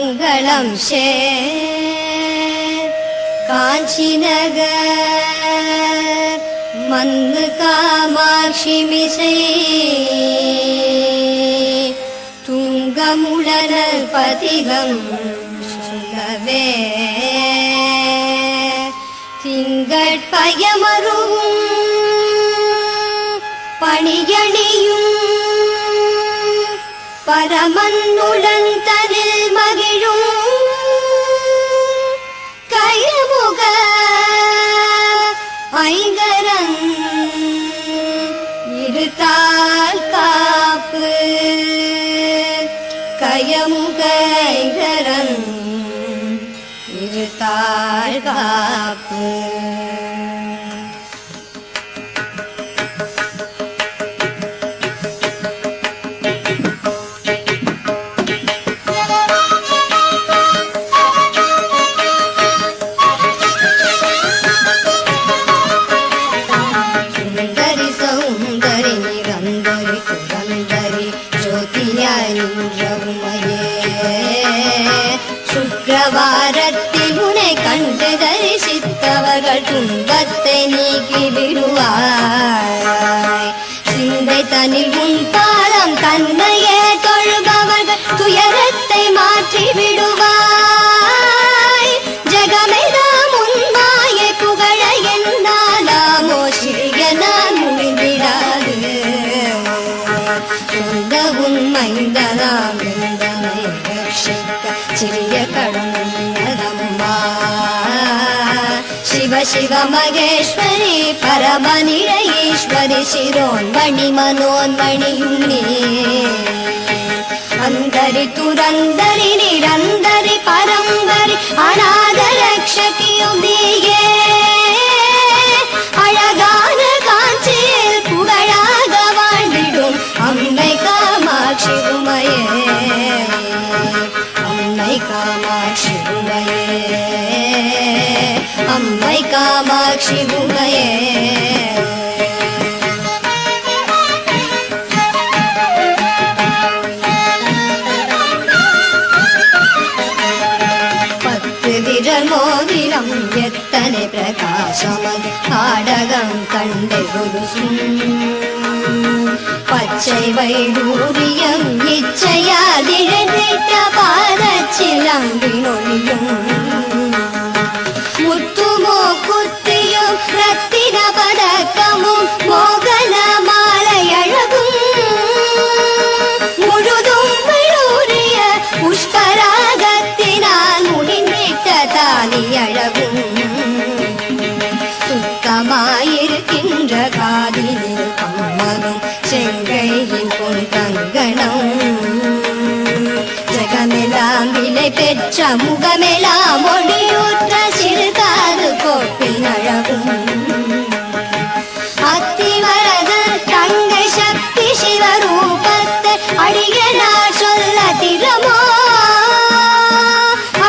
மங்களம் சேர் காஞ்சி நகர் மன்னு காமாட்சி மிசை துங்கமுழல் பதிகம் சொல்லவே திங்கட்பயமருவும் பணியணியும் பரமன்னுடன் தனில் மகிழும் கயமுக ஐங்கரன் இருத்தால் காப்பு கயமுக ஐங்கரன் இருத்தால் காப்பு சுக்கிரவாரத்தில் உனை கண்டு தரிசித்தவர்கள் துன்பத்தை நீக்கி விடுவாய். சிந்தை தனில் உன் பாதம் தன்னையே தொழுபவர்கள் துயரத்தை மாற்றி விடுவாய். ஜெகமெல்லாம் உன் மாயை புகழ என்னாலாமோ சிறிய நான் முடிந்திடாது. சொந்த உண்மைந்ததாம் சிறிய கடம்பா சிவ சிவ மகேஸ்வரி பரமநில ஈஸ்வரி சிரோன்மணி மனோன்மணியும் நீ அந்தரி துரந்தரி நிரந்தரி பரம்பரி அநாத ரக்ஷகியும் நீயே. அழகான காஞ்சியில் புகழாக வாழ்ந்திடும் அம்மை காமாட்சி உமையே. அம்மை காமாட்சி உமையே, அம்மை காமாட்சி உமையே. பத்து விரல் மோதிரம் எத்தனை பிரகாசமது ஆடகம் கண்டு குருசும் பச்சை வைடூரியம் இச்சையால் இழந்திட்ட பாதச்சிலம்பினொழியும் முத்துமோ குத்தியும் ரத்தின பதக்கமும் மோகன மாலையழகும் முழுதும் விழூரிய புஷ்பராகத்தினால் முடிந்திட்ட தாலியழகும் சுத்தமாயிருக்கின்ற காதினில் கம்மலும் செங்கையின் பொன் கங்கணம் ஜெகமெல்லாம் விலை பெற்ற முகமெல்லாம் ஒளியூற்ற சிறுகாது கோப்பின் அழகும் அத்திவரத தங்கை சக்தி சிவரூபத்தை அடியனார் சொல்ல திறமோ.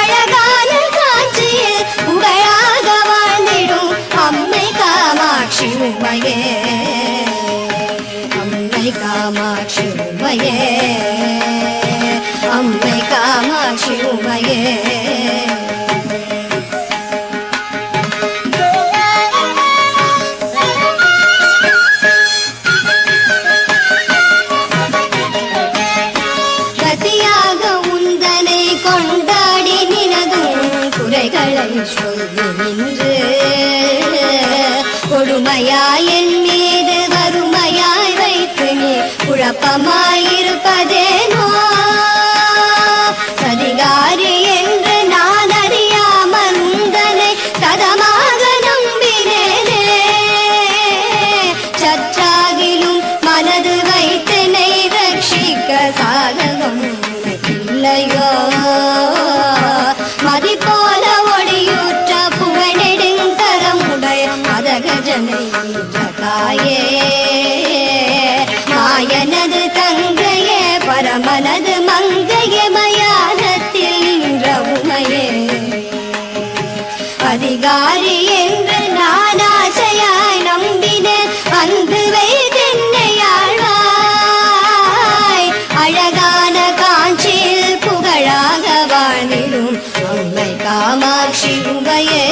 அழகான காட்சியில் புகழாக வாழ்ந்திடும் அம்மை காமாட்சி உமையே. அம்மை காமாட்சி உமையே, அம்மை காமாட்சி உமையே. கதியாக உந்தனை கொண்டாடி நினதும் குறைகளை சொல்லி நின்று கொடுமையாய் என் மீது வறுமையாய் வைத்து நீ குழப்பமாயிருப்பதேனோ. சரிகாரி என்று நான் அறியாமல் உந்தனை சதமாக நம்பினேனே. சற்றாகிலும் மனது வைத்தனை ரட்சிக்க சாதகம் இல்லையோ. மதிப்போல ஒளியூற்ற புகழெடுங்கரமுடைய மதகஜனை தாயே. மாயனது தங்கையே பரமனது மங்கையே மயானத்தில் நின்ற உமையே. அதிகாரி என்று நான் ஆசையாய் நம்பினேன் அன்பு வைத்தென்னை ஆழ்வாய். அழகான காஞ்சியில் புகழாக வாழ்ந்த வாழ்ந்திடும் அம்மை காமாட்சி உமையே,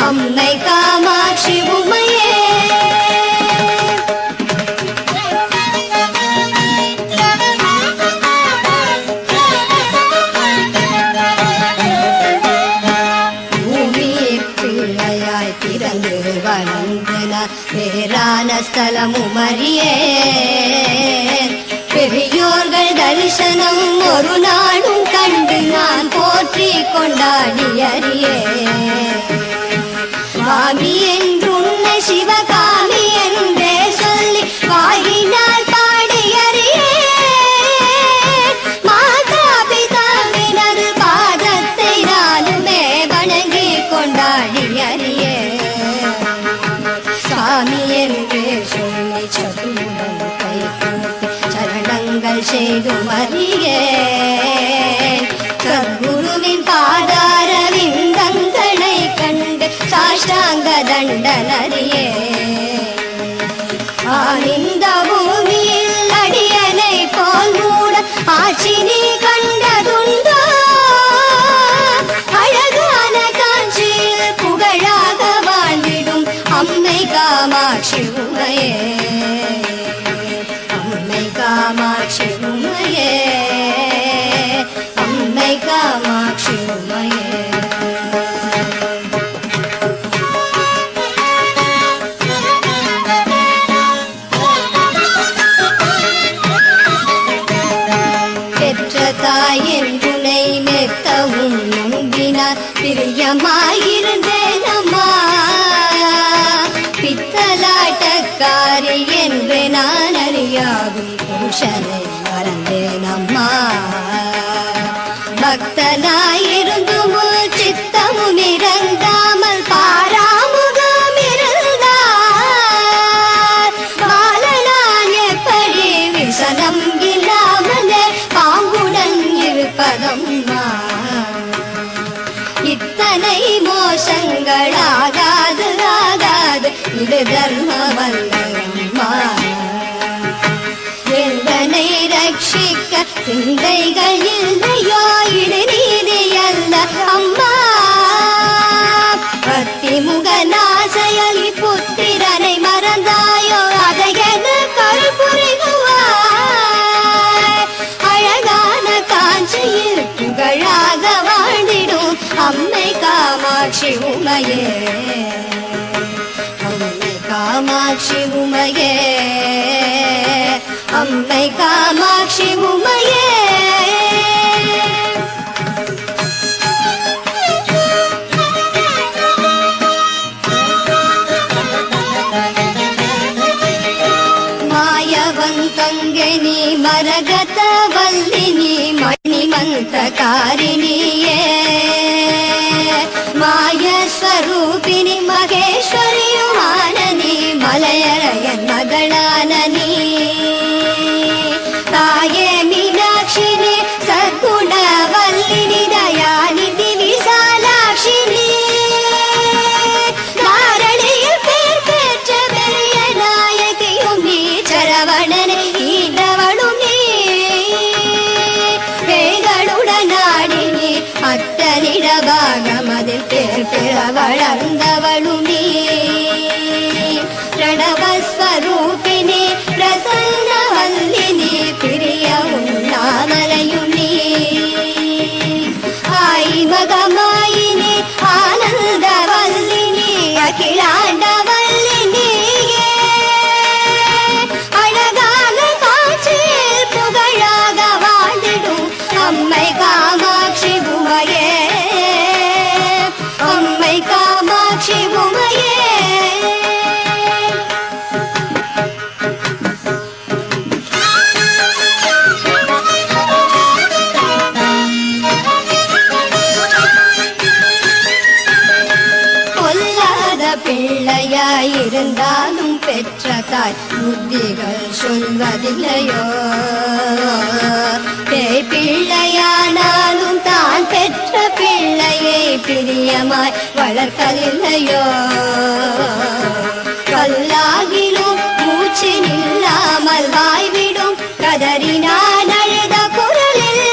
அம்மை காமாட்சி உமையே. பிள்ளையாய் பிறந்து வளர்ந்தன வேறான ஸ்தலமும் அறியே, பெரியோர்கள் தரிசனம் ஒரு நாளும் கண்டு நான் போற்றி கொண்டாடி அறியே. சுவாமி என்றுன்னை சிவகாமி என்றே சொல்லி வாயினால் பாடி அறியே. மாதா பிதாவினது பாதத்தை நானுமே வணங்கி கொண்டாடி அறியே. சாமி என்றே சொல்லி சதுரம் கை கூப்பி சரணங்கள் செய்து அறியே. சத்குருவின் பாதார விந்தங்களை கண்டு சாஷ்டாங்க தண்டனறியே. ஆனந்த பூமியில் அடியனை போல் மூட ஆட்சி நீ கண்டதுண்டோ, அழகான காட்சியில் புகழாக வாழ்ந்திடும் அம்மை காமாட்சி உமையே, அம்மை காமாட்சி உமையே, அம்மை காமாட்சி உமையே. பெற்ற தாயின் துணை மெத்தவும் நம்பினார் பிரியமாயிருந்தேன் அம்மா. பித்தலாட்டக்காரி என்று நான் அறியாகும் புருஷனை மறந்தேன் அம்மா. பக்தனாயிருந்தும் சித்தமும் இறங்காமல் பாராமுகம் இருந்தார். பாலனான் எப்படி விசனம் இல்லாமலே பாம்புடன் இருப்பதம்மா. இத்தனை மோசங்களாகாது ஆகாது இது தர்மவல்லம்மா. எந்தனை ரட்சிக்க சிந்தைகள் இல்லையோ இது நீதி அல்ல அம்மா. பக்தி முகநாசையலி புத்திரனை மறந்தாயோ அதை என கருப்புரிகுவாய். அழகான காஞ்சியில் புகழாக வாழ்ந்திடும் அம்மை காமாட்சி உமையே, அம்மை காமாட்சி உமையே, அம்மை காமாட்சி உமையே. ಮಾಯವಂತಂಗೆ ನೀ ಮರಗತ ವಲ್ಲಿನಿ ಮಣಿಮಂತ್ರಕಾರಿಣಿಯೇ. ಮಾಯ ಸ್ವರೂಪಿಣಿ ಮಹೇಶ್ವರಿಯು ಮಾನನಿ ಮಲಯರಯನ್ ಮಗಳಾನನಿ. ತಾಯೇ ಮೀನಾಕ್ಷಿನಿ ಸದ್ಗುಣವಲ್ಲಿನಿ ದಯಾನಿಧಿ விசாலாட்சினி. தாரணியில் பேர் பெற்ற பெரிய நாயகியும் நீ, சரவணனை ஈண்டவளும் நீ. பேய்களுடன் ஆடி நீ அத்தனிட பாகமதில் பேர் பெற வளர்ந்தவளும் நீ. பிரணவஸ்வரூபிணி பிரசன்னவல்லினி பிரிய உண்ணாமலையும் நீ. ஆய்மகமாயினி ஆனந்தவல்லினி அகிலாண்டவல்லினியே. அழகான காட்சியில் புகழாக வாழ்ந்திடும் அம்மை காமாட்சி உமையே, அம்மை காமாட்சி உமையே. பிள்ளையாயிருந்தாலும் பெற்ற தாய் புத்திகள் சொல்வதில்லையோ. பேய் பிள்ளையானாலும் தான் பெற்ற பிள்ளையை பிரியமாய் வளர்க்கவில்லையோ. கல்லாகிலும் மூச்சு நில்லாமல் வாய்விடும் கதறினான் அழுத குரலில்.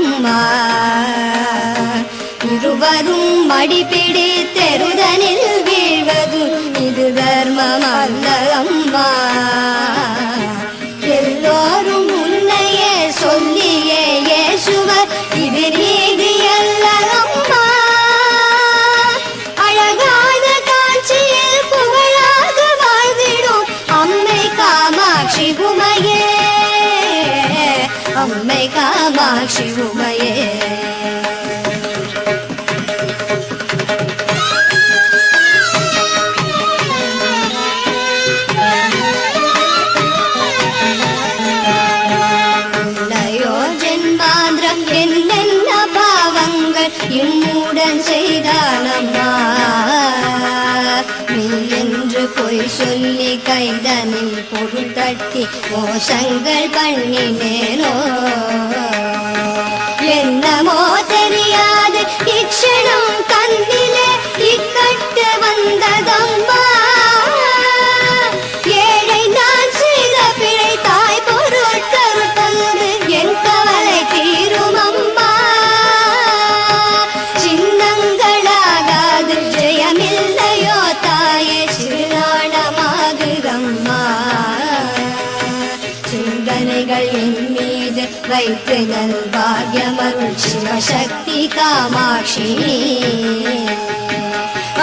அம்மா. இருவரும் மடிப்பிடி தெருதனில் வீழ்வதும் இது தர்மம் அல்ல அம்மா. எல்லோரும் உன்னையே சொல்லியே ஏசுவர் இது நீதி அல்ல அம்மா. அழகான காட்சியில் புகழாக வாழ்ந்திடும் அம்மை காமாட்சி உமையே, அம்மை காமாட்சி உமையே. என்னென்ன பாவங்கள் இம்முடன் செய்தானம்மா. நீ என்று பொய் சொல்லி கைதனில் பொருள் தட்டி மோசங்கள் பண்ணினேனோ. என்னமோ தெரியாது இச்சனம் கண்ணிலே இக்கட்டு வந்ததம்மா. ஏழை நான் செய்த பிழை தாய் பொருட்கள் தந்து என் கவலை தீரும் அம்மா. சின்னங்களாகாது ஜெயமில்லையோ தாயே சிறுநாடமாகுதம்மா. சிந்தனைகள் என் மீது வைத்து நல்பாகியமருள் சிவசக்தி காமாட்சி.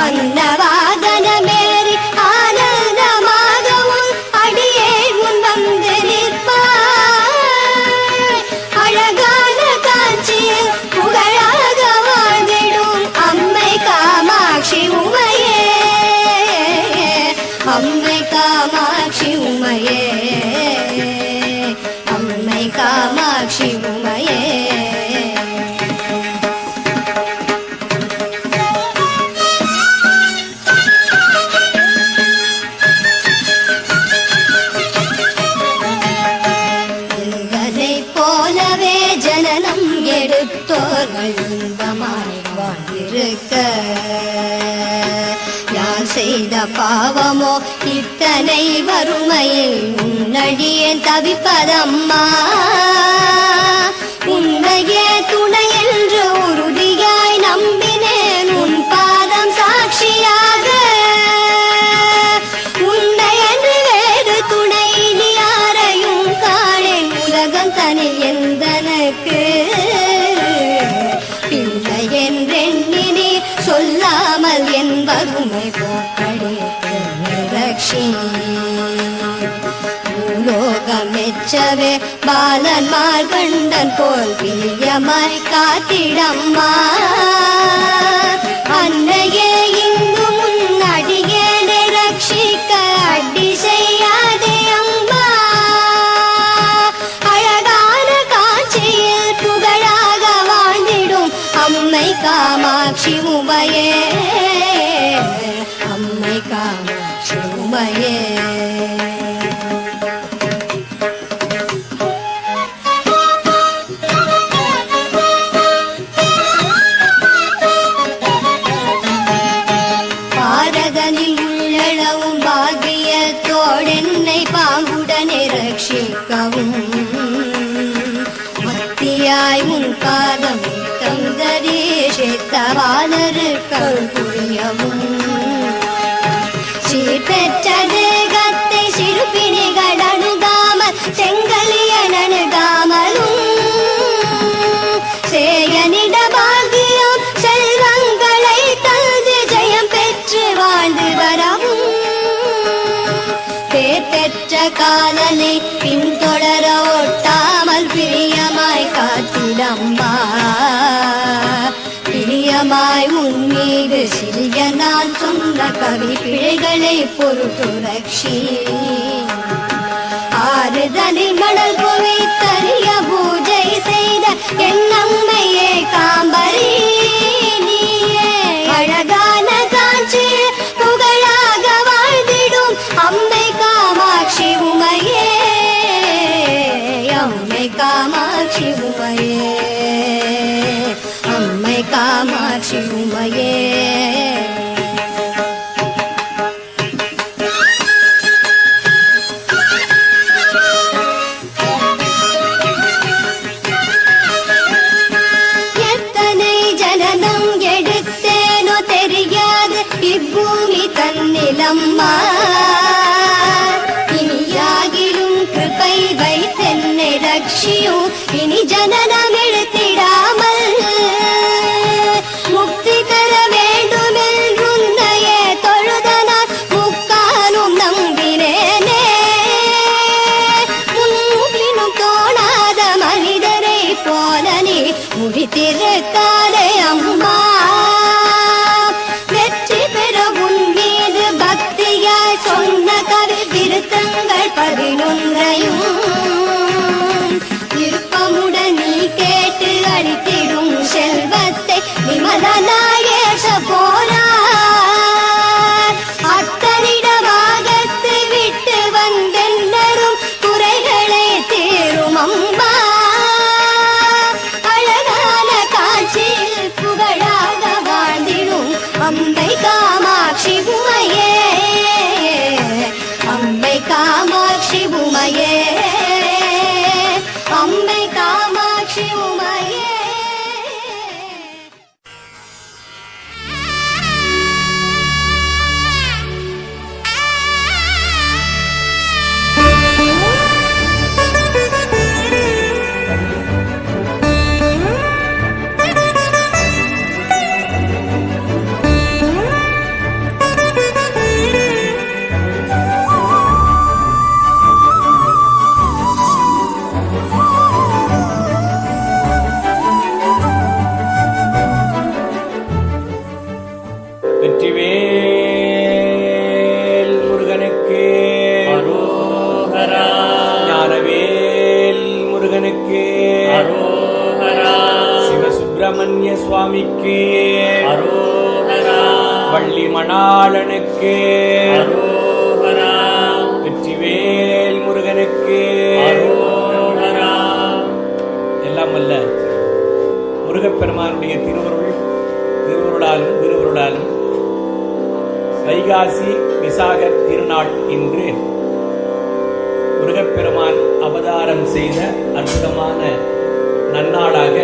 அன்னவாதன மேரி ஆனந்தமாகவும் அடியே முன் வந்து நிற்பாய். அழகான காட்சியில் புகழாக வாழ்ந்திடும் அம்மை காமாட்சி உமையே, அம்மை காமாட்சி உமையே, அம்மை காமாட்சி உமையே. போலவே ஜனனம் எடுத்தோர்கள் இன்பமாய் வாழ்ந்திருக்க யார் செய்த பாவமோ இத்தனை வறுமையில் உன்னடியேன் தவிப்பதம்மா. உன்னையே துணை என்று உறுதியாய் நம்பினேன் உன் பாதம் சாட்சியாக. உன்னை என்று வேறு துணை நீ யாரையும் காணேன் உலகம் தனில் எந்தனக்கு. பிள்ளை என்றெண்ணி சொல்லாமல் என் வறுமை போக்கடித்து ரட்சி. பூலோகமெச்சவே பாலன்மார் கண்டன் போல் பிரியமாய் காத்திடம்மா. அன்னையே இங்கு முன்னடியேனை ரட்சிக்க அடி செய்யாதே அம்மா. அழகான காட்சியில் புகழாக வாழ்ந்திடும் அம்மை காமாட்சி உமையே, அம்மை காமாட்சி உமையே. பாரதனில் உள்ளளவும் பாகியத்தோடென்னை பாங்குடனே ரட்சிக்கவும் பக்தியாய் உன் பாதம் தந்தரீஷித்தவானருக்கள் புரியவும். சீர்பெற்ற தேகத்தை சிறுபிணிகள் அணுகாமல் செங்கலியன் அணுகாமலும் சேயனிட பாகியம் செல்வங்களை தந்து ஜெயம் பெற்று வாழ்ந்து வரவும். பேர் பெற்ற காலனை பின்தொடர ஒட்டாமல் பிரியமாய் காத்திடம்மா. பிரியமாய் உன் மீது சிறிய நான் சொன்ன கவி பிழைகளை பொருட்டு ரட்சி. ஆறுதலில் மணல் குவித்தறிய பூஜை செய்த என் அம்மையே காம்பரி நீயே. அழகான காட்சி புகழாக வாழ்ந்திடும் அம்மை காமாட்சி உமையே, அம்மை காமாட்சி உமையே, அம்மை காமாட்சி உமையே. இப்பூமி தன்னிலம்மா இனியாகிலும் கிருபை வைத்தென்னை ரட்சியும் இனி ஜனனம் எடுத்திடாமல் முக்தி பெற வேண்டுமென்றுன்னையே தொழுதனார் முக்காலும் நம்பினேனே முன்பினும் தோணாத மனிதரை போல நீ முடித்திருக்காதே அம்மா வெற்றி பெற உன் மீது பக்தியாய் சொன்ன கவி திருத்தங்கள் 11ஐயும் விருப்பமுடன் நீ கேட்டு அளித்திடும் செல்வத்தை விமலநாயேச போனார் அத்தனிடமாகத்து விட்டு வந்தென்னரும் குறைகளை தீரும் அம்மா அழகான காட்சியில் புகழாக வாழ்ந்திடும் அம்பை காமாட்சி உமையே அம்பை காமாட்சி உமையே அம்பை காமாட்சி உமையே வெற்றிவேல் முருகனுக்கு அரோகரா. ஞானவேல் முருகனுக்கு அரோகரா. சிவசுப்பிரமணிய சுவாமிக்கு அரோகரா. வள்ளி மணாளனுக்கு அரோகரா. வெற்றிவேல் முருகனுக்கு அரோகரா. எல்லாம் வல்ல முருகப்பெருமானுடைய திருவருளாலும் திருவருளாலும் வைகாசி விசாக திருநாள் இன்று முருகப்பெருமான் அவதாரம் செய்த அற்புதமான நன்னாளாக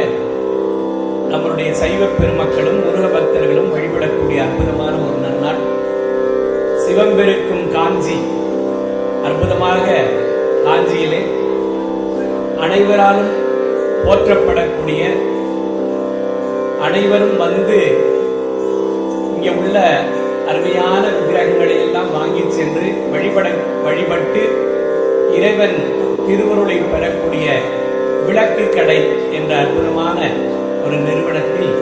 நம்முடைய சைவ பெருமக்களும் முருக பக்தர்களும் வழிபடக்கூடிய அற்புதமான ஒரு நன்னாள். சிவம்பெருக்கும் காஞ்சி, அற்புதமாக காஞ்சியிலே அனைவராலும் போற்றப்படக்கூடிய, அனைவரும் வந்து இங்கே உள்ள அருமையான விக்கிரகங்களை எல்லாம் வாங்கி சென்று வழிபட்டு இறைவன் திருவருளை பெறக்கூடிய விளக்கு கடை என்ற அற்புதமான ஒரு நிறுவனத்தில்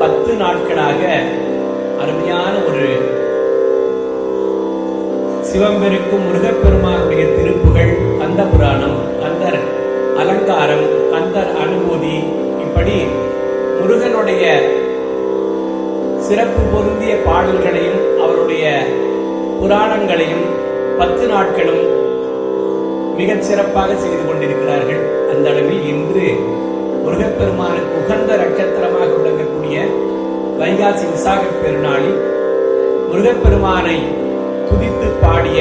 10 நாட்களாக அருமையான ஒரு சிவம்பெருக்கும் முருகப்பெருமானுடைய திருப்புகழ், கந்த புராணம், கந்தர் அலங்காரம், கந்தர் அனுபூதி, இப்படி முருகனுடைய சிறப்பு பொருந்திய பாடல்களையும் அவருடைய புராணங்களையும் 10 நாட்களும் மிகச் சிறப்பாக செய்து கொண்டிருக்கிறார்கள். அந்த அளவில் இன்று முருகப்பெருமானுக்கு உகந்த நட்சத்திரமாக விளங்கக்கூடிய வைகாசி விசாக பெருநாளில் முருகப்பெருமானை துதித்து பாடிய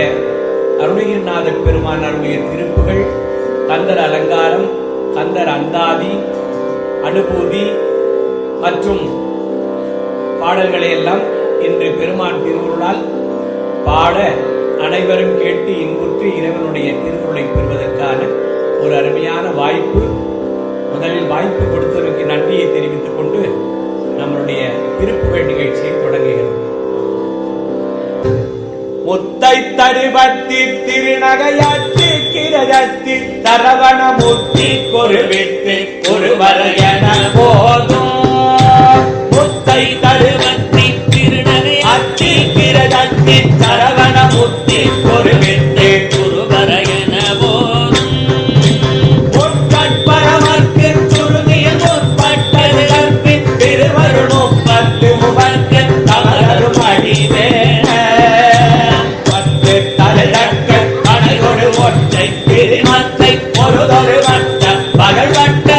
அருணகிரிநாத பெருமான் அருளிய திருப்புகள், கந்தர் அலங்காரம், கந்தர் அந்தாதி, அனுபூதி மற்றும் பாடல்களை எல்லாம் இன்று பெருமான் திருவுருளால் பாட அனைவரும் கேட்டு இன்புற்று இறைவனுடைய திருவுருளை பெறுவதற்கான ஒரு அருமையான வாய்ப்பு. முதலில் வாய்ப்பு கொடுத்ததற்கு நன்றியை தெரிவித்துக் கொண்டு நம்முடைய திருப்புகழ் நிகழ்ச்சியை தொடங்குகிறோம். முத்தை தருபத்தி திருநகையாற்றி கிரஜத்தி சரவணமூர்த்தி கொருவிட்டு ஒருவரையன போதும். முத்தை தருபத்தி திருநகையாற்றி கிரஜத்தி சரவணமூர்த்தி கொருவிட்டு ஒருவரையன போதும். முற்பட்பரமர்க்கு சுருதிய முற்பட்டது கற்பின் திருவருள் 30 முகற்கு தமரும் அடிவேன தலைதற்கு அணையொரு ஒற்றை திருமத்தை ஒரு வட்ட பகழ்வட்ட